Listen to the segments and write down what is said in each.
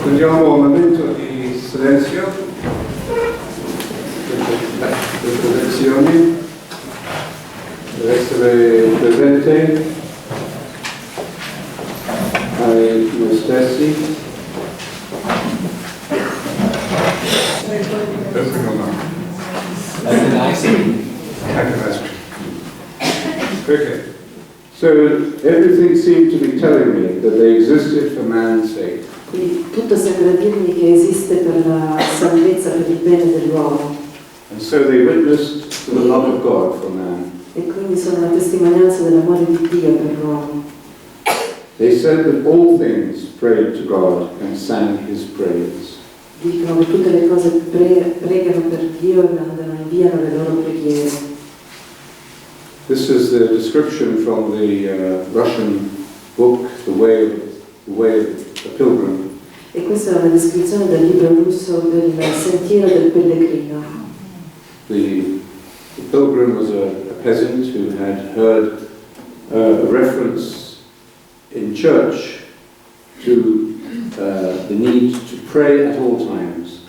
Prendiamo un momento di silenzio, riflessioni, per essere presente ai noi stessi. Okay. So everything seemed to be telling me that they existed for man's sake. Quindi tutto sembra dirmi che esiste per la salvezza, per il bene dell'uomo. And so they witnessed to the love of God for man. E quindi sono una testimonianza dell'amore di Dio per l'uomo. They said that all things prayed to God and sang His praise. Dicono che tutte le cose pregano per Dio e inviano le loro preghiere. This is the description from the Russian book, The Way of the Pilgrim. E questa è una descrizione del libro russo del Sentiero del Pellegrino. The pilgrim was a peasant who had heard a reference in church to the need to pray at all times.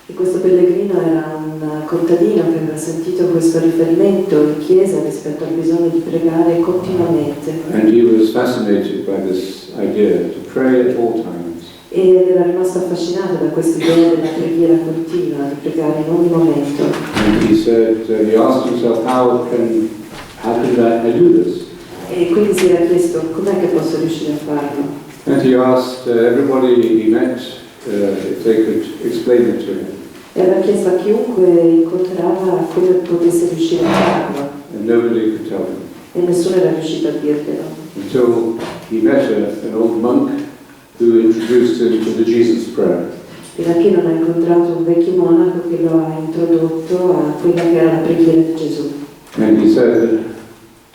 E questo pellegrino era un contadino che aveva sentito questo riferimento in chiesa rispetto al bisogno di pregare continuamente. And he was fascinated by this idea to pray at all times. Ed era rimasto affascinato da questa idea della preghiera continua, di pregare in ogni momento. And he said, he asked himself, how can I do this? E quindi si era chiesto com'è che posso riuscire a farlo. And he asked everybody he met if they could explain it to him. E aveva chiesto a chiunque incontrava come potesse riuscire a farlo. And nobody could tell him. E nessuno era riuscito a dirglielo. Until he met an old monk who introduced him to the Jesus prayer. Fino a che non ha incontrato un vecchio monaco che lo ha introdotto a quella che era la preghiera di Gesù. And he said,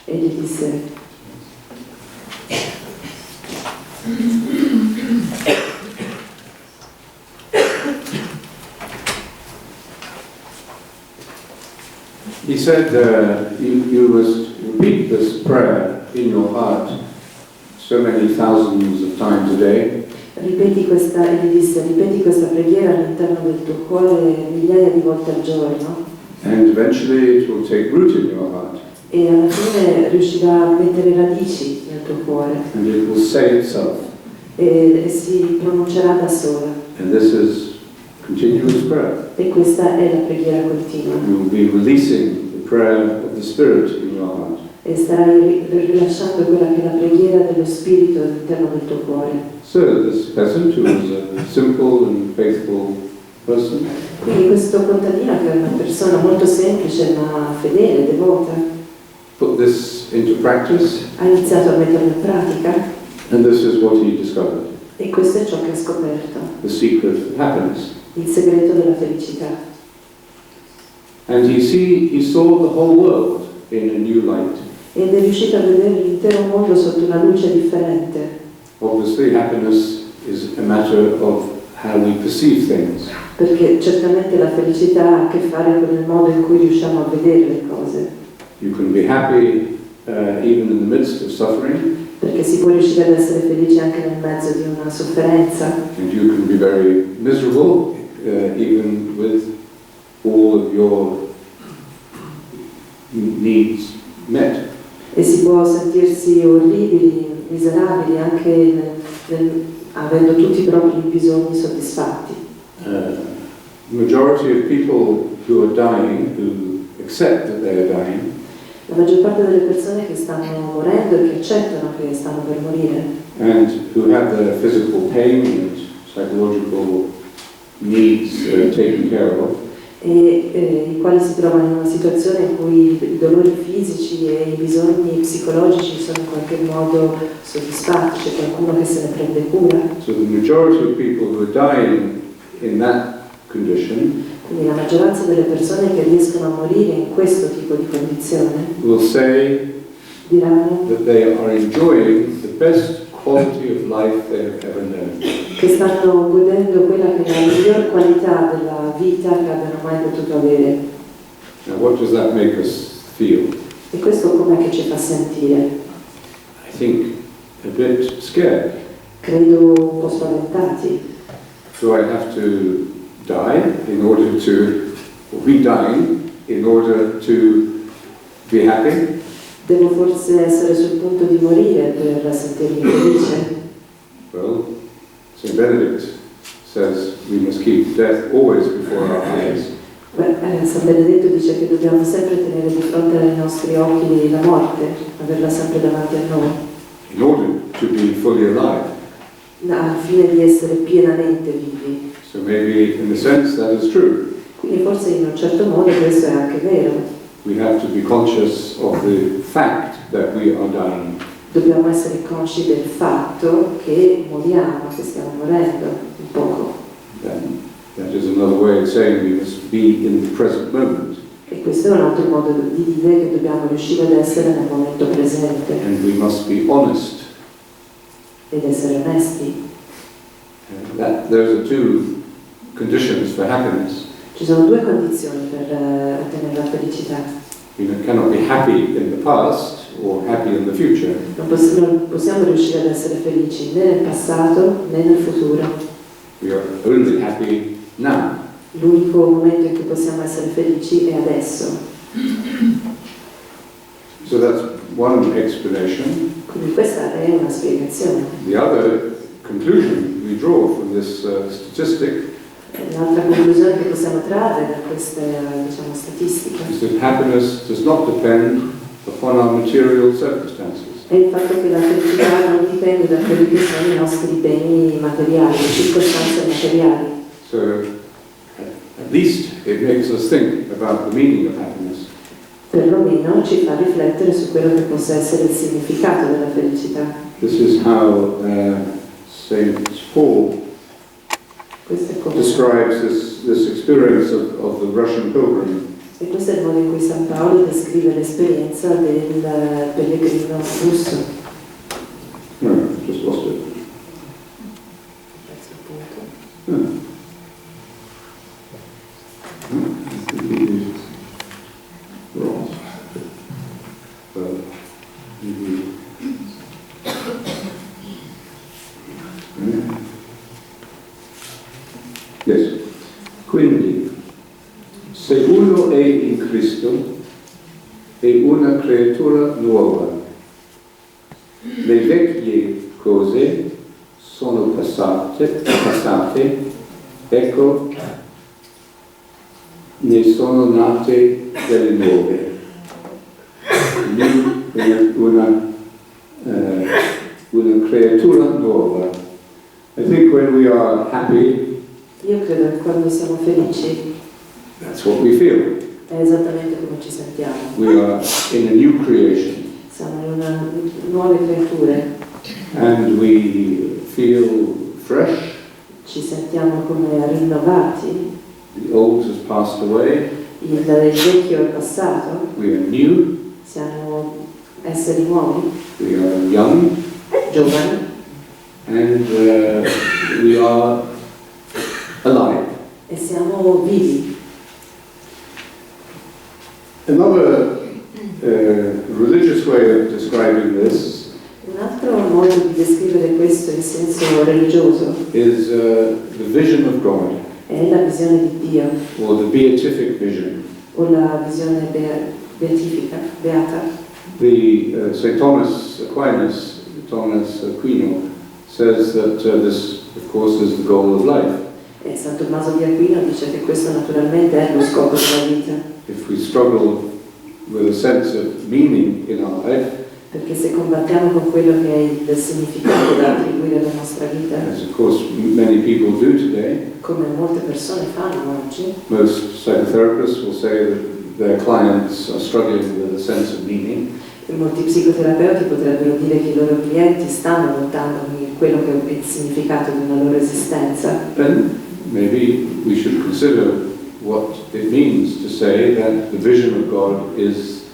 E gli disse, you must repeat this prayer in your heart so many thousands of times a day. ripeti questa preghiera all'interno del tuo cuore migliaia di volte al giorno. And eventually it will take root in your heart. E alla fine riuscirà a mettere radici nel tuo cuore. And it will say itself. E si pronuncerà da sola. And this is continuous prayer. E questa è la preghiera continua. You will be releasing the prayer of the Spirit in your heart. E starai rilasciando quella che è la preghiera dello Spirito all'interno del tuo cuore. So this peasant, who was a simple and faithful person, Quindi questo contadino, che è una persona molto semplice ma fedele, devota, put this into practice, ha iniziato a metterlo in pratica. and this is what he discovered: E questo è ciò che ha scoperto, the secret of happiness. il segreto della felicità. And he saw the whole world in a new light. Ed è riuscito a vedere l'intero mondo sotto una luce differente. Obviously, happiness is a matter of how we perceive things. Perché certamente la felicità ha a che fare con il modo in cui riusciamo a vedere le cose. You can be happy even in the midst of suffering. Perché si può riuscire ad essere felici anche nel mezzo di una sofferenza. And you can be very miserable even with all of your needs met. E si può sentirsi orribili, miserabili anche avendo tutti i propri bisogni soddisfatti. The majority of people who are dying, who accept that they are dying, La maggior parte delle persone che stanno morendo e che accettano che stanno per morire and who have their physical pain and psychological needs taken care of, i quali si trovano in una situazione in cui i dolori fisici e i bisogni psicologici sono in qualche modo soddisfatti, c'è qualcuno che se ne prende cura. so the majority of people who are dying in that condition Quindi la maggioranza delle persone che riescono a morire in questo tipo di condizione will say diranno that they are enjoying the best quality of life they have ever known. che stanno godendo quella che è la miglior qualità della vita che abbiano mai potuto avere. Now, what does that make us feel? E questo com'è che ci fa sentire? I think a bit scared. Credo un po' spaventati. Do I have to die in order to, or be dying in order to be happy? Devo forse essere sul punto di morire per sentirmi felice? Well, St. Benedict says we must keep death always before our eyes. San Benedetto dice che dobbiamo sempre tenere di fronte ai nostri occhi la morte, averla sempre davanti a noi. In order to be fully alive. Al fine di essere pienamente vivi. So maybe in a sense that is true. Quindi forse in un certo modo questo è anche vero. We have to be conscious of the fact that we are dying. Dobbiamo essere consci del fatto che moriamo, che stiamo morendo un poco. That is another way of saying we must be in the present moment. E questo è un altro modo di dire che dobbiamo riuscire ad essere nel momento presente. And we must be honest. Ed essere onesti. Those are two conditions for happiness. Ci sono due condizioni per ottenere la felicità. We cannot be happy in the past or happy in the future. Non possiamo riuscire ad essere felici né nel passato né nel futuro. We are only happy now. L'unico momento in cui possiamo essere felici è adesso. So that's one explanation. Quindi questa è una spiegazione. The other conclusion we draw from this statistic L'altra conclusione che possiamo trarre da queste statistiche is that happiness does not depend upon our material circumstances. è il fatto che la felicità non dipende da quelli che sono i nostri beni materiali, le circostanze materiali. So at least it makes us think about the meaning of happiness. Perlomeno ci fa riflettere su quello che possa essere il significato della felicità. This is how St. Paul describes this experience of the Russian pilgrim. E questo è il modo in cui San Paolo descrive l'esperienza del pellegrino russo. No, just lost it. Wrong. Yes. Quindi, se uno è in Cristo, è una creatura nuova. Le vecchie cose sono passate, ecco, ne sono nate delle nuove. Una creatura nuova. I think when we are happy, Io credo che quando siamo felici that's what we feel. è esattamente come ci sentiamo. We are in a new creation. Siamo nuove creature. And we feel fresh. Ci sentiamo come rinnovati. The old has passed away. Il vecchio è passato. We are new. Siamo esseri nuovi. We are young. Giovani. And we are alive. E siamo vivi. Another religious way of describing this Un altro modo di descrivere questo in senso religioso is the vision of God, è la visione di Dio, or the beatific vision. o la visione beatifica, beata. The St. Thomas Aquino, says that this, of course, is the goal of life. E San Tommaso di Aquino dice che questo naturalmente è lo scopo della vita. If we struggle with a sense of meaning in our life, Perché se combattiamo con quello che è il significato da attribuire alla nostra vita, as of course many people do today, come molte persone fanno oggi, most psychotherapists will say that their clients are struggling with a sense of meaning. e molti psicoterapeuti potrebbero dire che i loro clienti stanno lottando con quello che è il significato della loro esistenza. Then maybe we should consider what it means to say that the vision of God is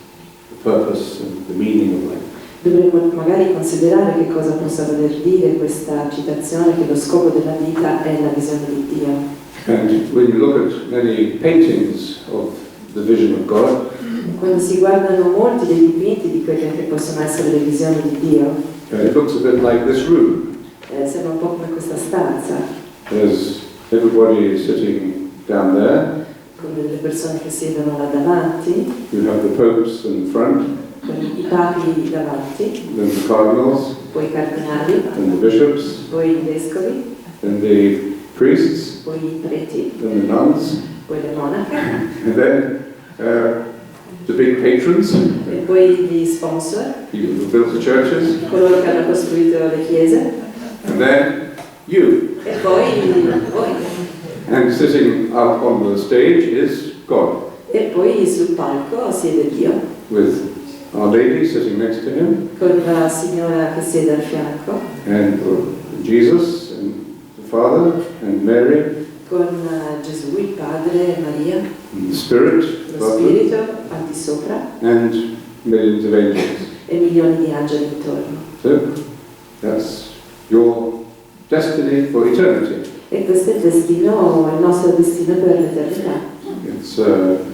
the purpose and the meaning of life. Dovremmo magari considerare che cosa possa voler dire questa citazione, che lo scopo della vita è la visione di Dio. And when you look at many paintings of the vision of God, Quando si guardano molti dei dipinti di quelle che possono essere le visioni di Dio, it looks a bit like this room. sembra un po' come questa stanza. There's Everybody is sitting down there. con delle persone che siedono là davanti, You have the popes in the front, con i papi davanti, then the cardinals, poi i cardinali, then the bishops, poi i vescovi, then the priests, poi i preti, then the nuns, poi le monache, and then the big patrons, e poi gli sponsor, people who built the churches, coloro che hanno costruito le chiese, and then you. e poi voi. And sitting up on the stage is God, E poi sul palco siede Dio, with Our Lady sitting next to him, con la signora che siede al fianco, and Jesus, and the Father, and Mary, con Gesù, il Padre, e Maria, and the Spirit, lo above them, Spirito al di sopra and millions of angels. e milioni di angeli intorno. So, that's your destiny for eternity. E questo è il nostro destino per l'eternità. It's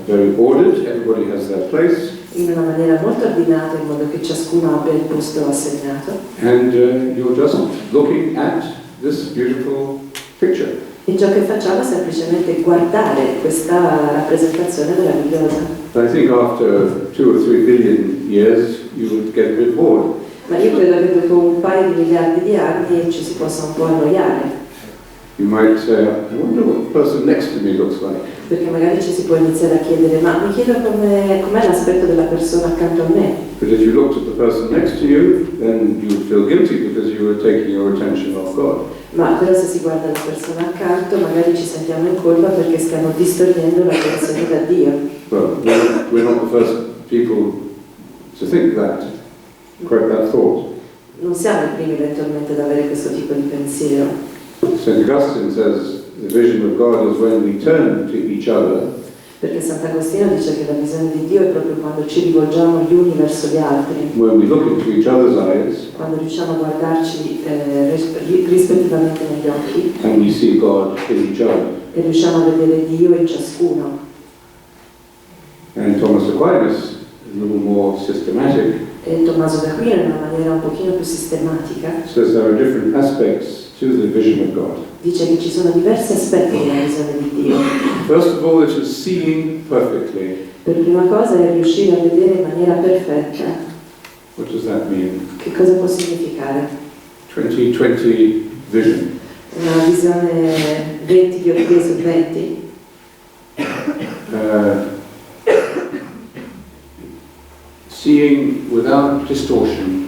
very ordered, everybody has their place, In una maniera molto ordinata, in modo che ciascuno abbia il posto assegnato. and you're just looking at this beautiful picture. E ciò che facciamo è semplicemente guardare questa rappresentazione meravigliosa. I think after 2 or 3 billion years you would get a bit bored. Ma io credo che dopo un paio di miliardi di anni ci si possa un po' annoiare. You might say, I wonder what the person next to me looks like. Perché magari ci si può iniziare a chiedere, ma mi chiedo com'è l'aspetto della persona accanto a me. But if you looked at the person next to you, then you would feel guilty because you were taking your attention off God. Ma però se si guarda la persona accanto, magari ci sentiamo in colpa perché stiamo distogliendo l'attenzione da Dio. Well, we're not the first people to think that, quite that thought. Non siamo i primi eventualmente ad avere questo tipo di pensiero. St. Augustine says the vision of God is when we turn to each other Perché Sant'Agostino dice che la visione di Dio è proprio quando ci rivolgiamo gli uni verso gli altri, when we look into each other's eyes quando riusciamo a guardarci rispettivamente negli occhi and we see God in each other. e riusciamo a vedere Dio in ciascuno. And Thomas Aquinas is a little more systematic, E Tommaso d'Aquino, in una maniera un pochino più sistematica, says there are different aspects to the vision of God. dice che ci sono diversi aspetti della visione di Dio. First of all, it is seeing perfectly. Per prima cosa è riuscire a vedere in maniera perfetta. What does that mean? Che cosa può significare? 2020 vision. Una visione 20 dioptrie su 20? Seeing without distortion,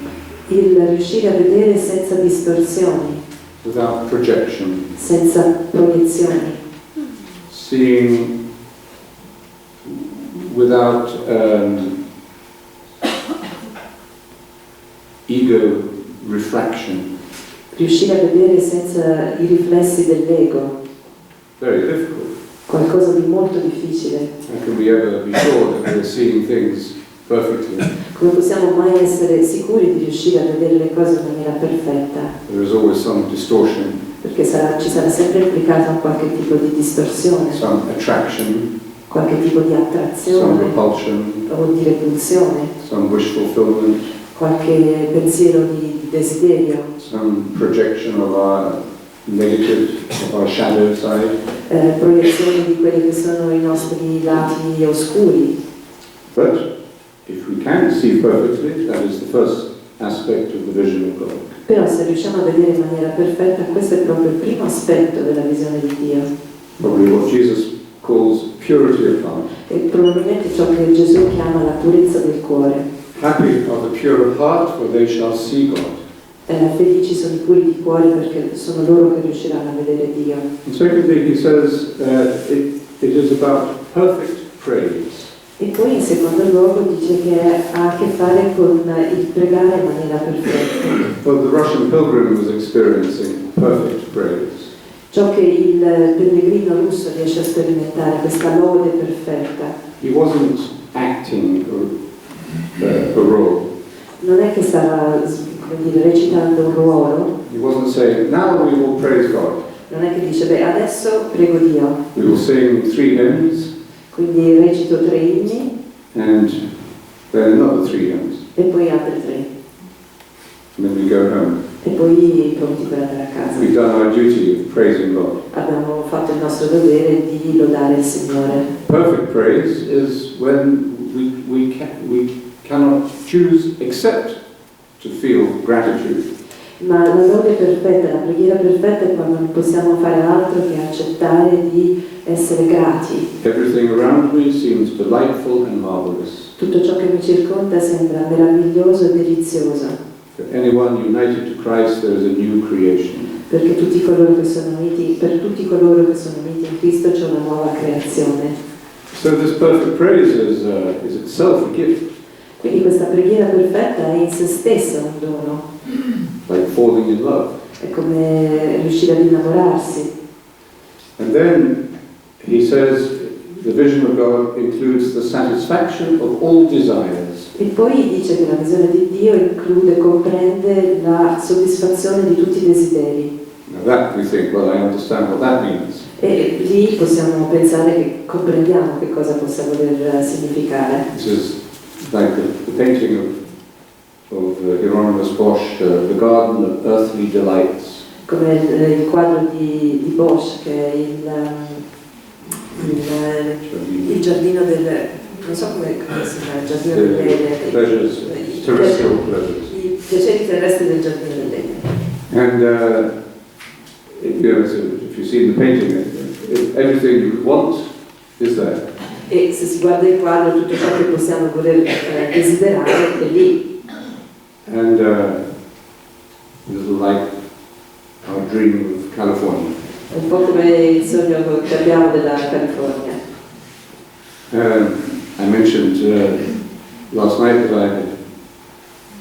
Il riuscire a vedere senza distorsioni, without projection. senza proiezioni, Seeing without ego refraction. riuscire a vedere senza i riflessi dell'ego, Very difficult. qualcosa di molto difficile. How can we ever be sure that we're seeing things perfectly? Come possiamo mai essere sicuri di riuscire a vedere le cose in maniera perfetta? There is always some distortion, Perché ci sarà sempre implicata qualche tipo di distorsione, some attraction, qualche tipo di some attrazione repulsion, o di repulsione, some wish fulfillment, qualche pensiero di desiderio, some projection of our negative, of our shadow side. proiezioni di quelli che sono i nostri lati oscuri. But if we can see perfectly, that is the first aspect of the vision of God. Però se riusciamo a vedere in maniera perfetta, questo è proprio il primo aspetto della visione di Dio. Probably what Jesus calls purity of heart. E probabilmente ciò che Gesù chiama la purezza del cuore. Happy are the pure of heart, for they shall see God. Felici sono i puri di cuore perché sono loro che riusciranno a vedere Dio. And secondly, he says it is about perfect praise. E poi in secondo luogo dice che ha a che fare con il pregare in maniera perfetta. Well, the Russian pilgrim was experiencing perfect praise. Ciò che il pellegrino russo riesce a sperimentare, questa lode perfetta. He wasn't acting a role. Non è che stava, come dire, recitando un ruolo, He wasn't saying, now we will praise God. non è che dice, beh, adesso prego Dio, We will sing 3 hymns quindi recito 3 inni and then another 3 hymns. e poi altri 3. And then we go home. e poi pronti per andare a casa. We've done our duty of praising God. Abbiamo fatto il nostro dovere di lodare il Signore. Perfect praise is when we cannot choose except to feel gratitude. Ma la lode perfetta, la preghiera perfetta è quando non possiamo fare altro che accettare di essere grati. Everything around me seems delightful and marvelous. Tutto ciò che mi circonda sembra meraviglioso e delizioso. For anyone united to Christ, there is a new creation. Perché per tutti coloro che sono uniti in Cristo c'è una nuova creazione. So this perfect praise is itself a gift. Quindi questa preghiera perfetta è in se stessa un dono. Like falling in love. È come riuscire ad innamorarsi. And then he says the vision of God includes the satisfaction of all desires. E poi dice che la visione di Dio comprende la soddisfazione di tutti i desideri. Now that we think, well, I understand what that means. E lì possiamo pensare che comprendiamo che cosa possa voler significare. This is like the painting of Hieronymus Bosch, The Garden of Earthly Delights. Come il quadro di Bosch, che è il giardino del... non so come si chiama, il giardino delle... Pleasures, terrestrial pleasures. I piaceri terrestri del giardino delle... And if you've seen the painting, everything you want is there. E se si guarda il quadro, tutto ciò che possiamo voler desiderare è lì. And this is like our dream of California. È un po' come il sogno che abbiamo della California. I mentioned last night that I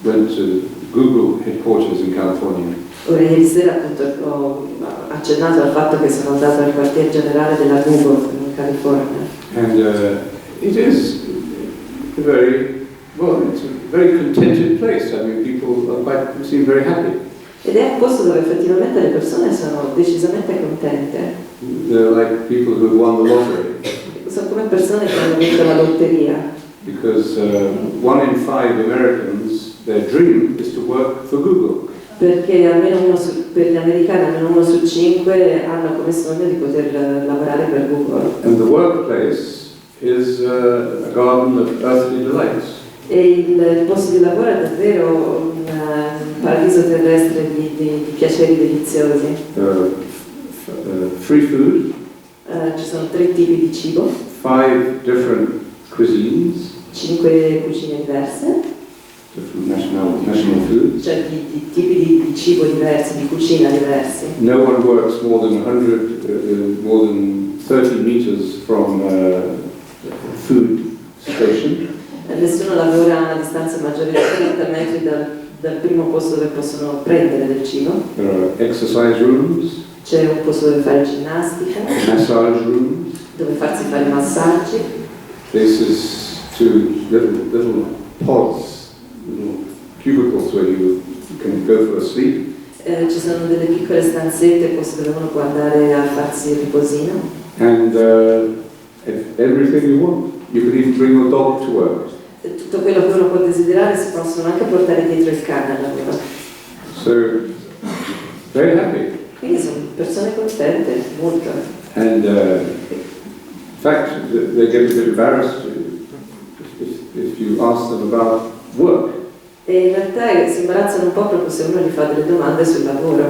went to Google headquarters in California. Ora ieri sera appunto ho accennato al fatto che sono andato al quartier generale della Google in California. And it is a very contented place. I mean, people seem very happy. Ed è un posto dove effettivamente le persone sono decisamente contente. They're like people who won the lottery. Sono come persone che hanno vinto la lotteria. Because 1 in 5 Americans, their dream is to work for Google. Perché per gli americani almeno 1 su 5 hanno come sogno di poter lavorare per Google. And the workplace is a garden of earthly delights. E il posto di lavoro è davvero un paradiso terrestre di piaceri deliziosi. Free food. Ci sono 3 tipi di cibo. 5 different cuisines. 5 cucine diverse. Different national foods. Cioè di tipi di cibo diversi, di cucina diversi. No one works more than 30 meters from a food station. Nessuno lavora a una distanza maggiore di 30 metri dal primo posto dove possono prendere del cibo. There are exercise rooms. C'è un posto dove fare ginnastica. Massage rooms. Dove farsi fare massaggi. Places to little pods, little cubicles where you can go for a sleep. Ci sono delle piccole stanzette, posti dove uno può andare a farsi il riposino. And everything you want. You can even bring your dog to work. Tutto quello che uno può desiderare si possono anche portare dietro il cane al lavoro. So, very happy. Quindi sono persone contente, molto. And in fact, they get a bit embarrassed if you ask them about work. E in realtà si imbarazzano un po' proprio se uno gli fa delle domande sul lavoro.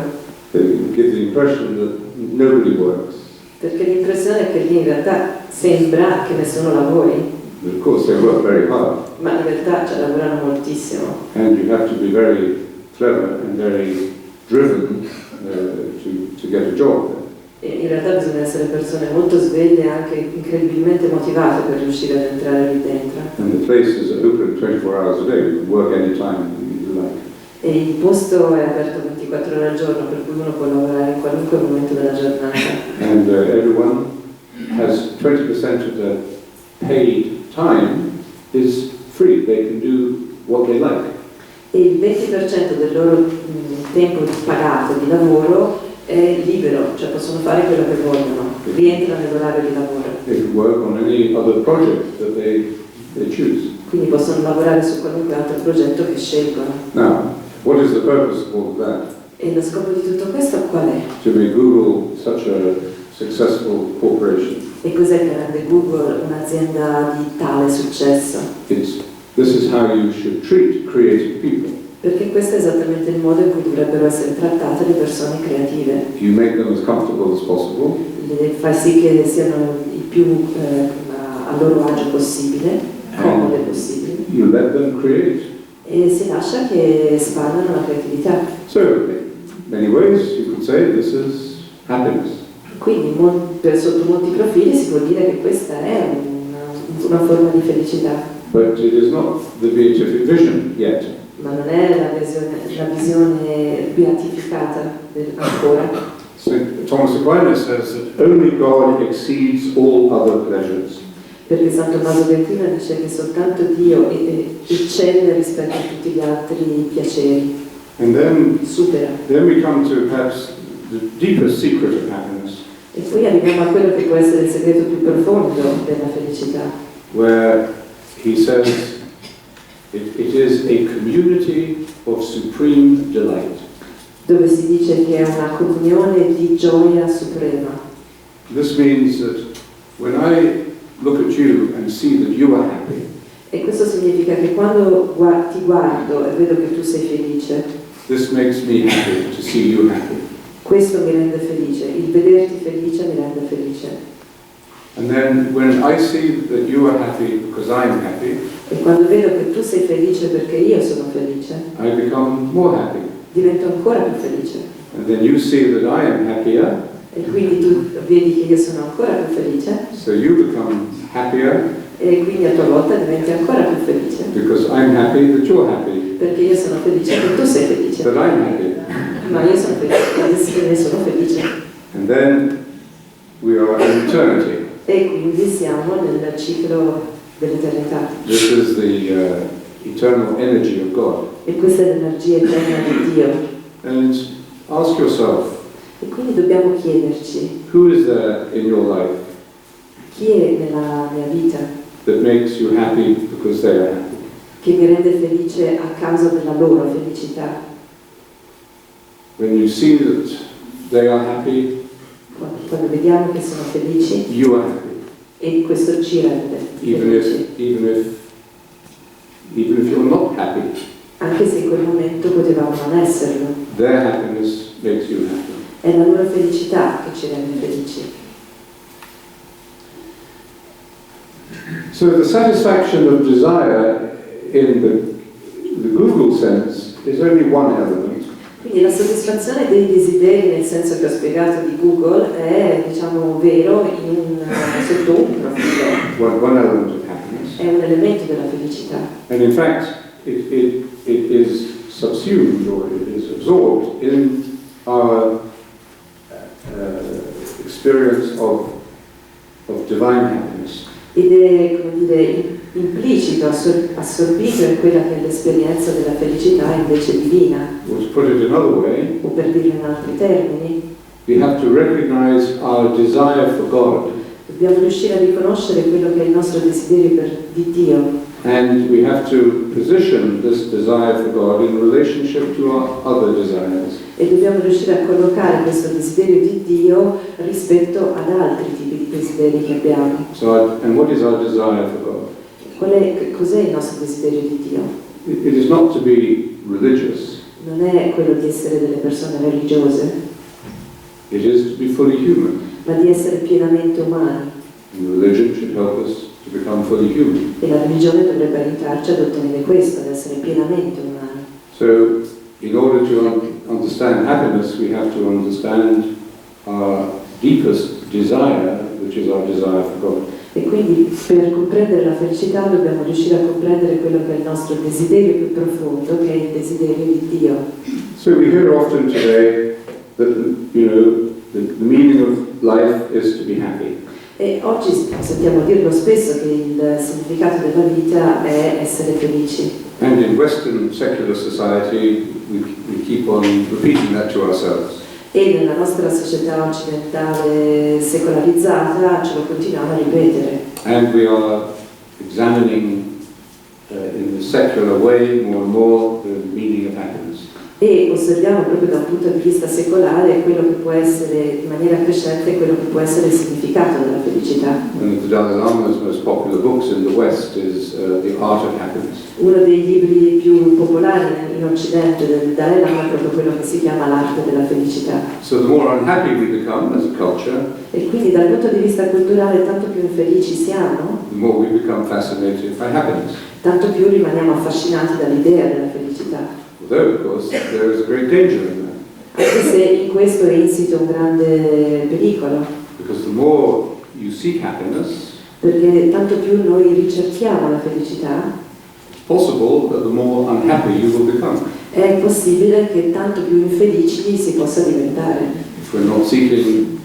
They give the impression that nobody works. Perché l'impressione è che lì in realtà sembra che nessuno lavori. But of course they work very hard. Ma in realtà lavorano moltissimo. And you have to be very clever and very driven to get a job there. E in realtà bisogna essere persone molto sveglie e anche incredibilmente motivate per riuscire ad entrare lì dentro. And the place is open 24 hours a day. You can work anytime you like. E il posto è aperto 24 ore al giorno, per cui uno può lavorare in qualunque momento della giornata. And everyone has 20% of their paid time is free. They can do what they like. E il 20% del loro tempo pagato di lavoro è libero, cioè possono fare quello che vogliono, rientra nell'orario di lavoro. They can work on any other project that they choose. Quindi possono lavorare su qualunque altro progetto che scelgono. Now, what is the purpose of all of that? E lo scopo di tutto questo qual è? To make Google such a successful corporation. E cos'è che rende Google un'azienda di tale successo? This is how you should treat creative people. Perché questo è esattamente il modo in cui dovrebbero essere trattate le persone creative. You make them as comfortable as possible. Fai sì che siano il più a loro agio possibile, comode possibile. You let them create. E si lascia che espandano la creatività. So, in many ways, you could say this is happiness. Quindi sotto molti profili si può dire che questa è una forma di felicità. But it is not the beatific vision yet. Ma non è la visione beatificata ancora. Thomas Aquinas says that only God exceeds all other pleasures. Perché Santo Tommaso d'Aquino dice che soltanto Dio eccelle rispetto a tutti gli altri piaceri. And supera. Then we come to perhaps the deepest secret of happiness. E poi arriviamo a quello che può essere il segreto più profondo della felicità. Where he says it is a community of supreme delight. Dove si dice che è una comunione di gioia suprema. This means that when I look at you and see that you are happy. E questo significa che quando ti guardo e vedo che tu sei felice. This makes me happy to see you happy. Questo mi rende felice, il vederti felice mi rende felice. And then when I see that you are happy because I am happy. E quando vedo che tu sei felice perché io sono felice. I become more happy. Divento ancora più felice. And then you see that I am happier. E quindi tu vedi che io sono ancora più felice. So you become happier. E quindi a tua volta diventi ancora più felice. Because I'm happy that you're happy. Perché io sono felice che tu sei felice. That I'm happy. Ma io sono felice che ne sono felice. And then we are in eternity. E quindi siamo nel ciclo dell'eternità. This is the eternal energy of God. E questa è l'energia eterna di Dio. And ask yourself. E quindi dobbiamo chiederci. Who is there in your life? Chi è nella mia vita? That makes you happy because they are happy. Che mi rende felice a causa della loro felicità. When you see that they are happy, quando vediamo che sono felici, you are happy. E questo ci rende felici. Even if you're not happy, anche se in quel momento potevamo non esserlo. Their happiness makes you happy. È la loro felicità che ci rende felici. So the satisfaction of desire in the Google sense is only one element. Quindi la soddisfazione dei desideri nel senso che ho spiegato di Google è, diciamo, vero sotto un profilo. One element of happiness. È un elemento della felicità. And in fact, it is subsumed or it is absorbed in our experience of divine happiness. Ed è, come dire, implicito, assorbito in quella che è l'esperienza della felicità invece divina. Or to put it another way, o per dirlo in altri termini, we have to recognize our desire for God. Dobbiamo riuscire a riconoscere quello che è il nostro desiderio di Dio. And we have to position this desire for God in relationship to our other desires. E dobbiamo riuscire a collocare questo desiderio di Dio rispetto ad altri tipi di desideri che abbiamo. And what is our desire for God? Cos'è il nostro desiderio di Dio? It is not to be religious. Non è quello di essere delle persone religiose. It is to be fully human. Ma di essere pienamente umani. And religion should help us to become fully human. E la religione dovrebbe aiutarci ad ottenere questo, ad essere pienamente umani. So, in order to understand happiness, we have to understand our deepest desire, which is our desire for God. E quindi per comprendere la felicità dobbiamo riuscire a comprendere quello che è il nostro desiderio più profondo, che è il desiderio di Dio. So we hear often today that, the meaning of life is to be happy. E oggi sentiamo dirlo spesso che il significato della vita è essere felici. And in Western secular society, we keep on repeating that to ourselves. E nella nostra società occidentale secolarizzata ce lo continuiamo a ripetere. And we are examining in the secular way more and more the meaning of happiness. E osserviamo proprio da un punto di vista secolare quello che può essere in maniera crescente quello che può essere il significato della felicità. One of the Dalai Lama's most popular books in the West is The Art of Happiness. Uno dei libri più popolari in Occidente del Dalai Lama è proprio quello che si chiama L'arte della felicità. So the more unhappy we become as a culture, E quindi dal punto di vista culturale tanto più infelici siamo, the more we become fascinated by happiness. tanto più rimaniamo affascinati dall'idea della felicità. Although, of course, there is a great danger in that. Anche se in questo è insito un grande pericolo, Because the more you seek happiness, perché tanto più noi ricerchiamo la felicità, it's possible that the more unhappy you will become è possibile che tanto più infelici si possa diventare, if we're not seeking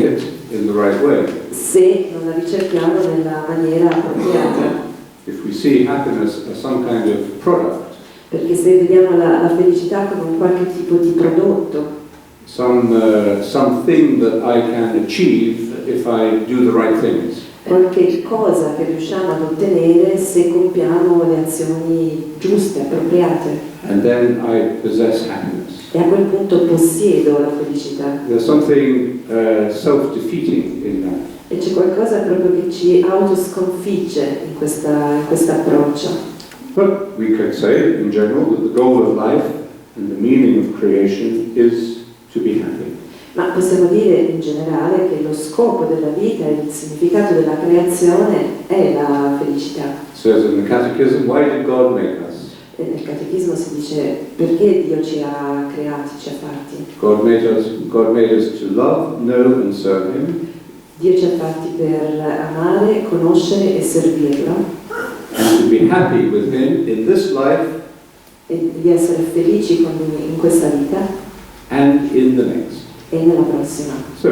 it in the right way. se non la ricerchiamo nella maniera appropriata. If we see happiness as some kind of product, Perché se vediamo la felicità come un qualche tipo di prodotto, something that I can achieve if I do the right things, qualche cosa che riusciamo ad ottenere se compiamo le azioni giuste, appropriate, and then I possess happiness. e a quel punto possiedo la felicità. There's something self-defeating in that. E c'è qualcosa proprio che ci autosconfigge in questo approccio. But we could say, in general, that the goal of life and the meaning of creation is to be happy. Ma possiamo dire in generale che lo scopo della vita e il significato della creazione è la felicità. It says in the Catechism, why did God make us? E nel Catechismo si dice perché Dio ci ha creati, ci ha fatti. God made us to love, know and serve Him, Dio ci ha fatti per amare, conoscere e servirlo, and to be happy with Him in this life e di essere felici con Lui in questa vita and in the next. e nella prossima. So,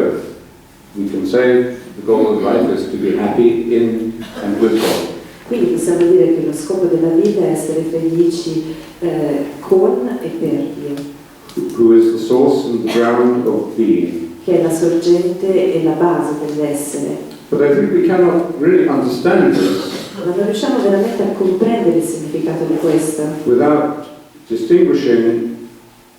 we can say the goal of life is to be happy in and with God. Quindi possiamo dire che lo scopo della vita è essere felici con e per Dio, Who is the source and the ground of being. che è la sorgente e la base dell'essere. But I think we cannot really understand this Ma non riusciamo veramente a comprendere il significato di questo without distinguishing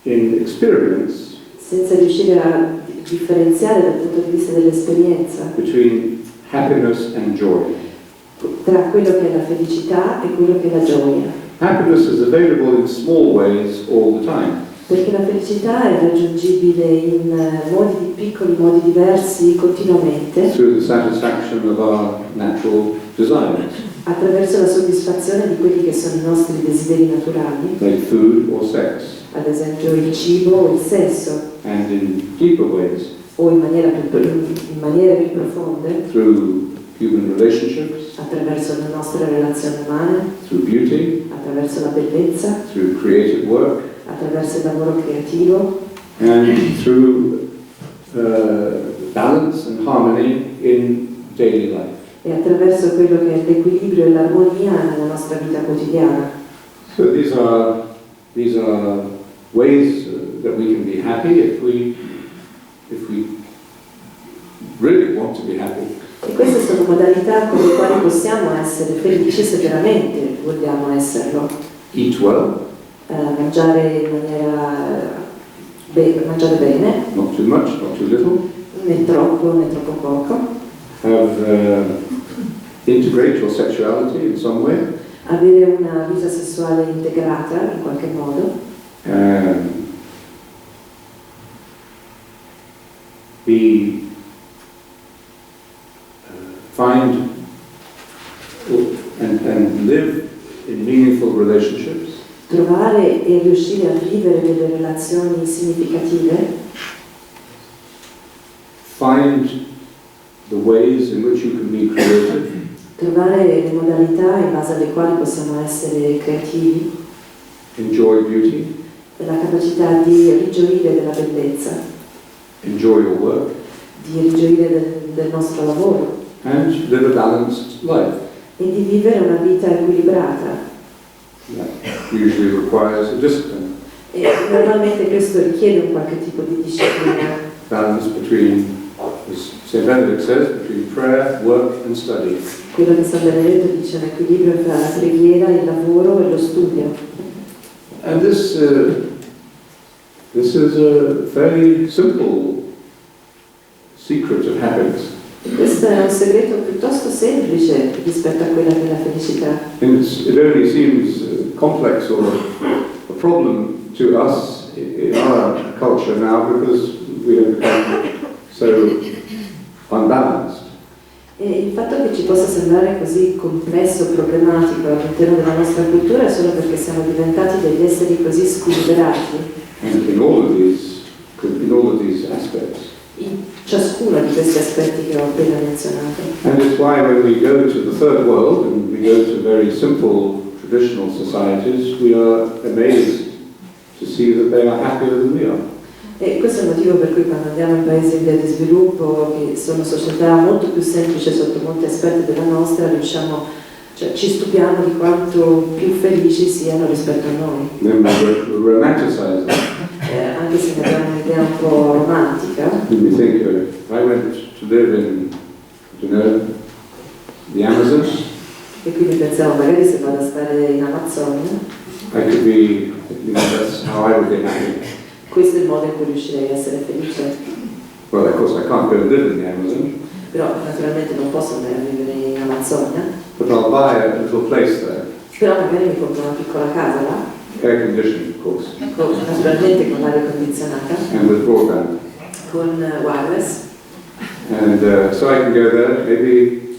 in experience senza riuscire a differenziare dal punto di vista dell'esperienza between happiness and joy. tra quello che è la felicità e quello che è la gioia. Happiness is available in small ways all the time. Perché la felicità è raggiungibile in piccoli modi diversi continuamente, Through the satisfaction of our natural desires, attraverso la soddisfazione di quelli che sono i nostri desideri naturali, like food or sex, ad esempio il cibo o il sesso, and in deeper ways, o in maniere più profonde, through human relationships, attraverso le nostre relazioni umane, through beauty, attraverso la bellezza, through creative work, attraverso il lavoro creativo and through balance and harmony in daily life. e attraverso quello che è l'equilibrio e l'armonia nella nostra vita quotidiana. So these are ways that we can be happy if we really want to be happy. E queste sono modalità con le quali possiamo essere felici se veramente vogliamo esserlo. Eat well, Mangiare in maniera mangiare bene, not too much, not too little. né troppo poco. Integrate your sexuality in some way. Avere una vita sessuale integrata in qualche modo. Find and live in meaningful relationships. Trovare e riuscire a vivere delle relazioni significative. Find the ways in which you can be creative. Trovare le modalità in base alle quali possiamo essere creativi. Enjoy beauty. La capacità di rigioire della bellezza. Enjoy your work. Di rigioire del nostro lavoro. And live a balanced life. E di vivere una vita equilibrata. That usually requires a discipline. E normalmente questo richiede un qualche tipo di disciplina. Balance between, as St. Benedict says, between prayer, work and study. Quello che San Benedetto dice, un equilibrio tra la preghiera, il lavoro e lo studio. And this This is a fairly simple secret of happiness. Questo è un segreto piuttosto semplice rispetto a quella della felicità. And it only seems complex or a problem to us in our culture now because we have become so unbalanced. E il fatto che ci possa sembrare così complesso, problematico all'interno della nostra cultura è solo perché siamo diventati degli esseri così squilibrati. And in all of these aspects. In ciascuno di questi aspetti che ho appena menzionato. And it's why when we go to the third world and we go to very simple traditional societies, we are amazed to see that they are happier than we are. E questo è il motivo per cui quando andiamo in paesi in via di sviluppo, che sono società molto più semplici sotto molti aspetti della nostra, ci stupiamo di quanto più felici siano rispetto a noi. Then we romanticize them. Anche se ne abbiamo un'idea un po' romantica. And we think, if I went to live in, the Amazon, e quindi pensiamo, magari se vado a stare in Amazzonia, I could be, that's how I would be happy. Questo è il modo in cui riuscirei a essere felice. Well, of course, I can't go and live in the Amazon. Però naturalmente non posso andare a vivere in Amazzonia. But I'll buy a little place there. Però magari mi compro una piccola casa là. Air conditioned, of course. Naturalmente con l'aria condizionata. And with broadband. Con wireless. And so I can go there maybe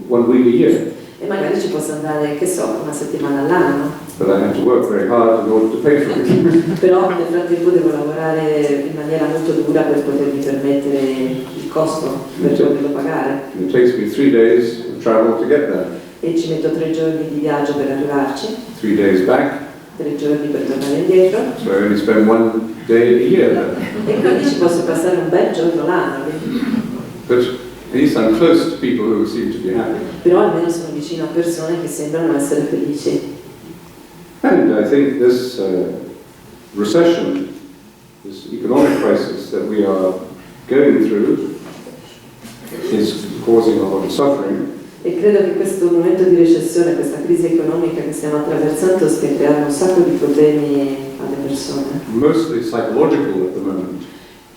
1 week a year. E magari ci posso andare, che so, una settimana all'anno. But I have to work very hard in order to pay for it. Però nel frattempo devo lavorare in maniera molto dura per potermi permettere il costo, per poterlo pagare. It takes me 3 days of travel to get there. E ci metto 3 giorni di viaggio per arrivarci. 3 days back. 3 giorni per tornare indietro. So I only spend 1 day a year there. E quindi ci posso passare un bel giorno l'anno. But at least I'm close to people who seem to be happy. Però almeno sono vicino a persone che sembrano essere felici. And I think this recession, this economic crisis that we are going through is causing a lot of suffering. E credo che questo momento di recessione, questa crisi economica che stiamo attraversando stia creando un sacco di problemi alle persone. Mostly psychological at the moment.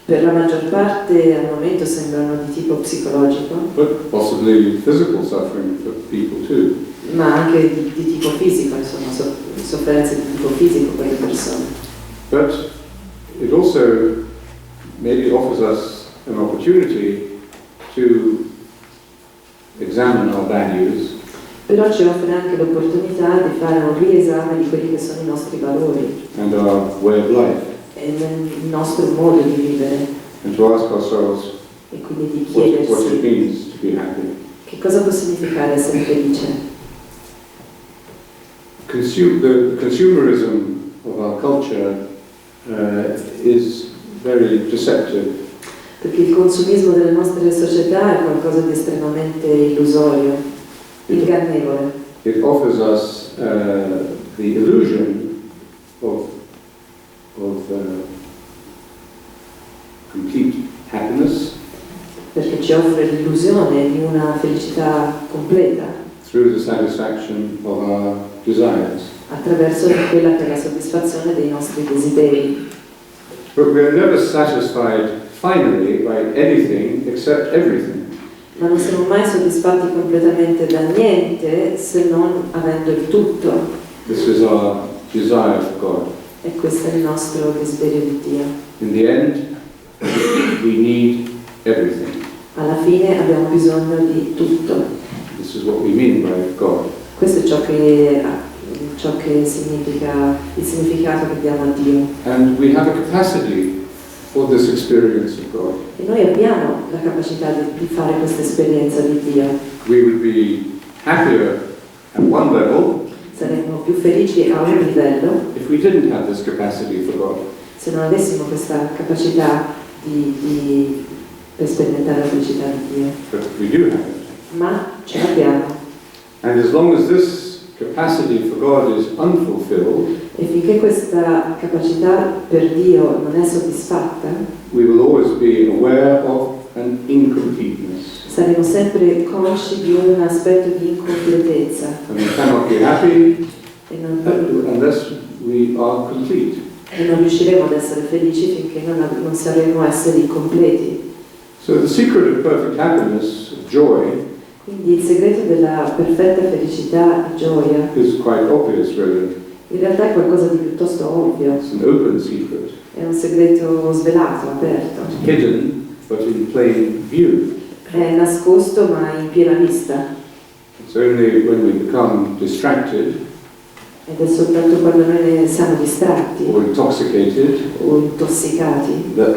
Per la maggior parte al momento sembrano di tipo psicologico. But possibly physical suffering for people too. Ma anche di tipo fisico, insomma, sofferenze di tipo fisico per le persone. But it also maybe offers us an opportunity to examine our values. Però ci offre anche l'opportunità di fare un riesame di quelli che sono i nostri valori. And our way of life. E il nostro modo di vivere. And to ask ourselves E quindi di what it chiedersi means to be happy. che cosa può significare essere felice. The consumerism of our culture is very deceptive. Perché il consumismo delle nostre società è qualcosa di estremamente illusorio, ingannevole. It offers us the illusion of complete happiness. Perché ci offre l'illusione di una felicità completa. Through the satisfaction of our desires. Attraverso quella che è la soddisfazione dei nostri desideri. But we are never satisfied finally by anything except everything. Ma non siamo mai soddisfatti completamente da niente se non avendo il tutto. This is our desire for God. E questo è il nostro desiderio di Dio. In the end, we need everything. Alla fine abbiamo bisogno di tutto. This is what we mean by God. Questo è ciò che significa, il significato che diamo a Dio. And we have a capacity for this experience of God. E noi abbiamo la capacità di fare questa esperienza di Dio. We would be happier at one level. Saremmo più felici a un livello if we didn't have this capacity for God. Se non avessimo questa capacità per sperimentare la felicità di Dio. But we do have it. Ma ce l'abbiamo. And as long as this capacity for God is unfulfilled, e finché questa capacità per Dio non è soddisfatta, we will always be aware of an incompleteness. Saremo sempre consci di un aspetto di incompletezza. And we cannot be happy E non unless we are complete. E non riusciremo ad essere felici finché non saremo esseri completi. So the secret of perfect happiness, of joy, Quindi il segreto della perfetta felicità e gioia is quite obvious, really. in realtà è qualcosa di piuttosto ovvio. It's an open secret. È un segreto svelato, aperto. Hidden, but in plain view. È nascosto ma in piena vista. It's only when we become distracted Ed è soltanto quando noi ne siamo distratti or intoxicated o intossicati that